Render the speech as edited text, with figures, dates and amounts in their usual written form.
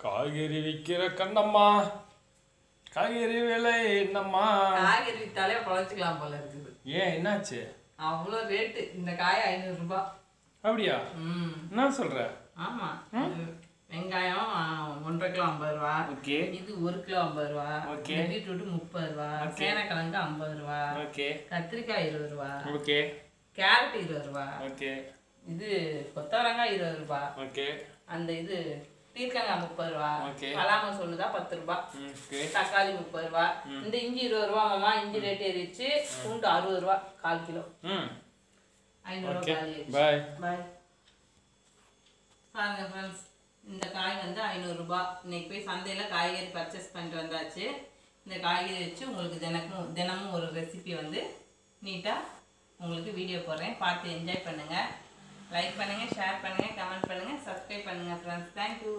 காய்கறி விற்கிற கண்ணம்மா, காய்கறி விலை என்னம்மா? காய்கறி வித்தாலே பொழைச்சிக்கலாம் போல இருக்குது. ஏன் என்னாச்சு? அவ்வளோ ரேட்டு. இந்த காய் 500 ரூபாய். அப்படியா? என்ன சொல்ற? ஆமா. வெங்காயம் 1.5 கிலோ 50 ரூபா. ஓகே. இது 1 கிலோ 50 ரூபா. ஓகே. பீட்ரூட் 30 ரூபா. சேனக்கிழங்கு 50 ரூபா. ஓகே. கத்திரிக்காய் 20 ரூபா. ஓகே. கேரட் 20 ரூபா. ஓகே. இது கொத்தவரங்காய் 20 ரூபா. ஓகே. அந்த இது பீர்க்கங்காய் 30 ரூபா. ஓகே. பலாம சொல்லுதா 10 ரூபா. ஓகே. தக்காளி 30 ரூபா. இந்த இஞ்சி 20 ரூபா மாமா. இஞ்சி ரேட் ஏறிடுச்சு. பூண்டு 60 ரூபா 1/4 கிலோ. 500 ரூபா காலி. பாய் பாய். பாருங்க ஃப்ரெண்ட்ஸ், இந்த காய் வந்து 500 ரூபா. இன்னைக்கு போய் சந்தையில் காய்கறி பர்ச்சேஸ் பண்ணிட்டு வந்தாச்சு. இந்த காய்கறி வச்சு உங்களுக்கு தினமும் ஒரு ரெசிபி வந்து நீட்டாக உங்களுக்கு வீடியோ போடுறேன். பார்த்து என்ஜாய் பண்ணுங்கள். லைக் பண்ணுங்கள், ஷேர் பண்ணுங்கள், கமெண்ட் பண்ணுங்கள், சப்ஸ்கிரைப் பண்ணுங்கள் ஃப்ரெண்ட்ஸ். தேங்க்யூ.